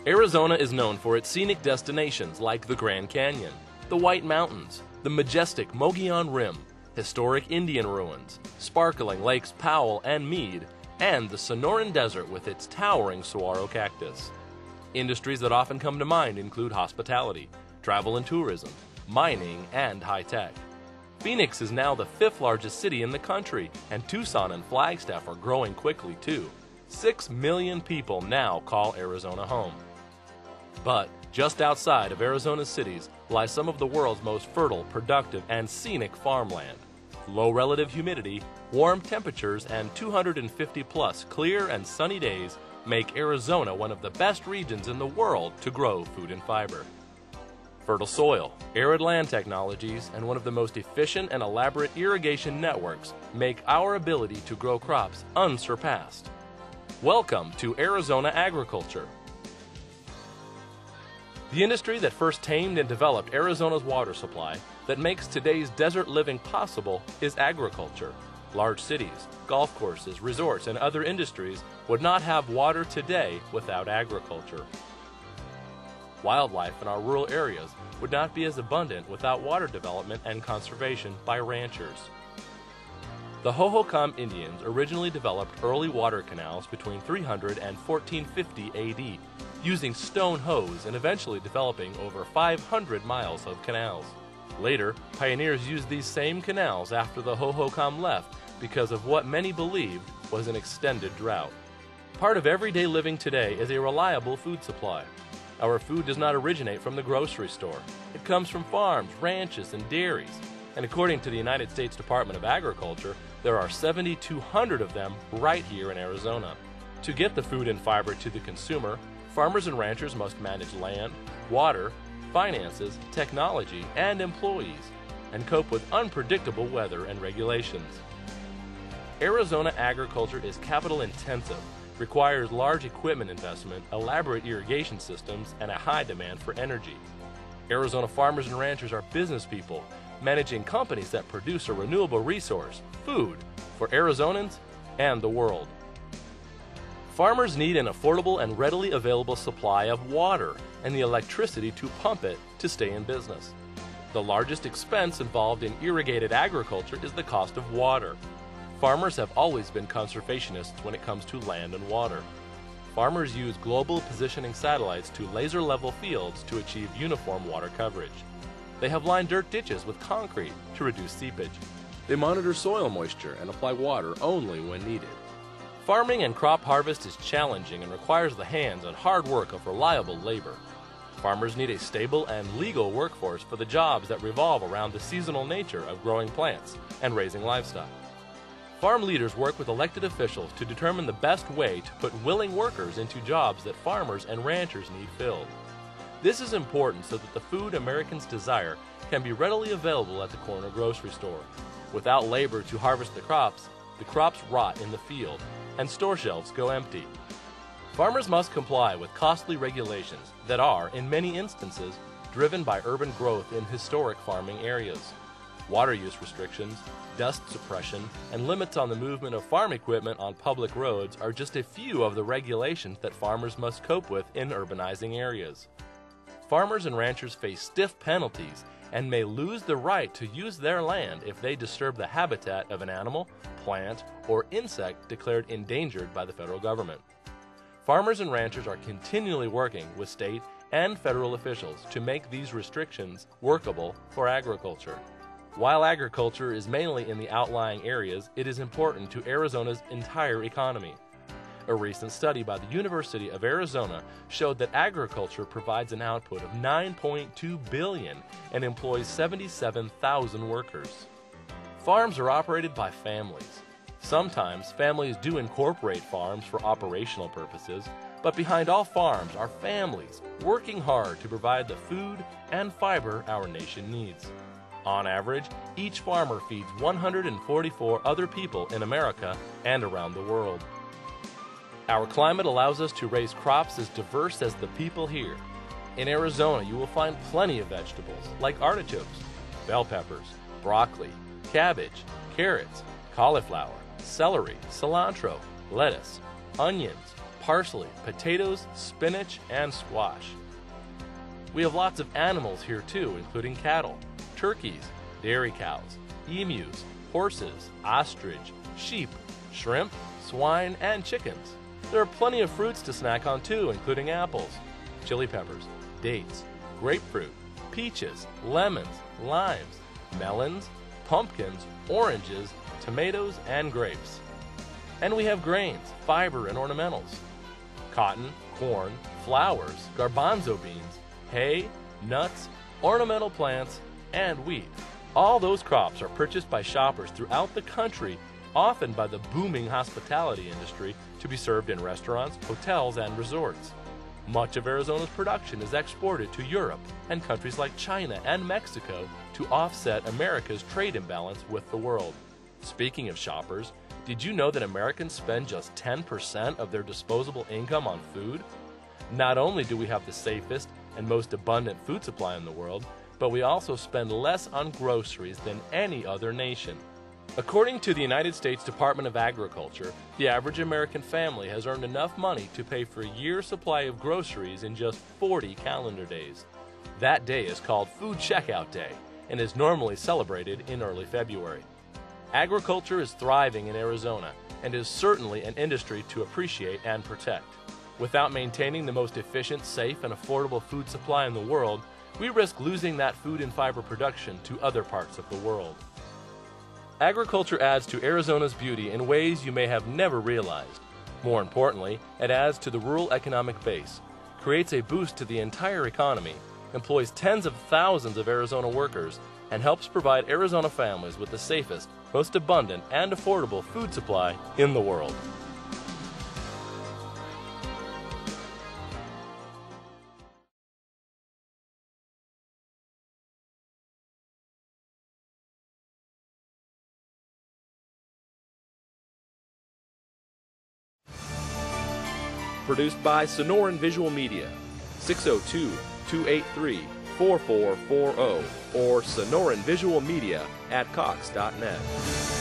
Arizona is known for its scenic destinations like the Grand Canyon, the White Mountains, the majestic Mogollon Rim, historic Indian ruins, sparkling Lakes Powell and Meade, and the Sonoran Desert with its towering saguaro cactus. Industries that often come to mind include hospitality, travel and tourism, mining, and high-tech. Phoenix is now the 5th largest city in the country, and Tucson and Flagstaff are growing quickly too. 6 million people now call Arizona home. But just outside of Arizona's cities lie some of the world's most fertile, productive, and scenic farmland. Low relative humidity, warm temperatures, and 250-plus clear and sunny days make Arizona one of the best regions in the world to grow food and fiber. Fertile soil, arid land technologies, and one of the most efficient and elaborate irrigation networks make our ability to grow crops unsurpassed. Welcome to Arizona agriculture. The industry that first tamed and developed Arizona's water supply, that makes today's desert living possible, is agriculture. Large cities, golf courses, resorts, and other industries would not have water today without agriculture. Wildlife in our rural areas would not be as abundant without water development and conservation by ranchers. The Hohokam Indians originally developed early water canals between 300 and 1450 AD, using stone hoes and eventually developing over 500 miles of canals. Later, pioneers used these same canals after the Hohokam left because of what many believed was an extended drought. Part of everyday living today is a reliable food supply. Our food does not originate from the grocery store. It comes from farms, ranches, and dairies. And according to the United States Department of Agriculture, there are 7,200 of them right here in Arizona. To get the food and fiber to the consumer, farmers and ranchers must manage land, water, finances, technology, and employees, and cope with unpredictable weather and regulations. Arizona agriculture is capital intensive, requires large equipment investment, elaborate irrigation systems, and a high demand for energy. Arizona farmers and ranchers are business people, managing companies that produce a renewable resource, food, for Arizonans and the world. Farmers need an affordable and readily available supply of water and the electricity to pump it to stay in business. The largest expense involved in irrigated agriculture is the cost of water. Farmers have always been conservationists when it comes to land and water. Farmers use global positioning satellites to laser level fields to achieve uniform water coverage. They have lined dirt ditches with concrete to reduce seepage. They monitor soil moisture and apply water only when needed. Farming and crop harvest is challenging and requires the hands and hard work of reliable labor. Farmers need a stable and legal workforce for the jobs that revolve around the seasonal nature of growing plants and raising livestock. Farm leaders work with elected officials to determine the best way to put willing workers into jobs that farmers and ranchers need filled. This is important so that the food Americans desire can be readily available at the corner grocery store. Without labor to harvest the crops rot in the field, and store shelves go empty. Farmers must comply with costly regulations that are, in many instances, driven by urban growth in historic farming areas. Water use restrictions, dust suppression, and limits on the movement of farm equipment on public roads are just a few of the regulations that farmers must cope with in urbanizing areas. Farmers and ranchers face stiff penalties and may lose the right to use their land if they disturb the habitat of an animal, plant, or insect declared endangered by the federal government. Farmers and ranchers are continually working with state and federal officials to make these restrictions workable for agriculture. While agriculture is mainly in the outlying areas, it is important to Arizona's entire economy. A recent study by the University of Arizona showed that agriculture provides an output of $9.2 billion and employs 77,000 workers. Farms are operated by families. Sometimes families do incorporate farms for operational purposes, but behind all farms are families working hard to provide the food and fiber our nation needs. On average, each farmer feeds 144 other people in America and around the world. Our climate allows us to raise crops as diverse as the people here. In Arizona, you will find plenty of vegetables like artichokes, bell peppers, broccoli, cabbage, carrots, cauliflower, celery, cilantro, lettuce, onions, parsley, potatoes, spinach, and squash. We have lots of animals here too, including cattle, turkeys, dairy cows, emus, horses, ostrich, sheep, shrimp, swine, and chickens. There are plenty of fruits to snack on too, including apples, chili peppers, dates, grapefruit, peaches, lemons, limes, melons, pumpkins, oranges, tomatoes, and grapes. And we have grains, fiber, and ornamentals. Cotton, corn, flowers, garbanzo beans, hay, nuts, ornamental plants, and wheat. All those crops are purchased by shoppers throughout the country, often by the booming hospitality industry, to be served in restaurants, hotels, and resorts. Much of Arizona's production is exported to Europe and countries like China and Mexico to offset America's trade imbalance with the world. Speaking of shoppers, did you know that Americans spend just 10% of their disposable income on food? Not only do we have the safest and most abundant food supply in the world, but we also spend less on groceries than any other nation. According to the United States Department of Agriculture, the average American family has earned enough money to pay for a year's supply of groceries in just 40 calendar days. That day is called Food Checkout Day and is normally celebrated in early February. Agriculture is thriving in Arizona and is certainly an industry to appreciate and protect. Without maintaining the most efficient, safe, and affordable food supply in the world, we risk losing that food and fiber production to other parts of the world. Agriculture adds to Arizona's beauty in ways you may have never realized. More importantly, it adds to the rural economic base, creates a boost to the entire economy, employs tens of thousands of Arizona workers, and helps provide Arizona families with the safest, most abundant, and affordable food supply in the world. Produced by Sonoran Visual Media, 602-283-4440 or sonoranvisualmedia@cox.net.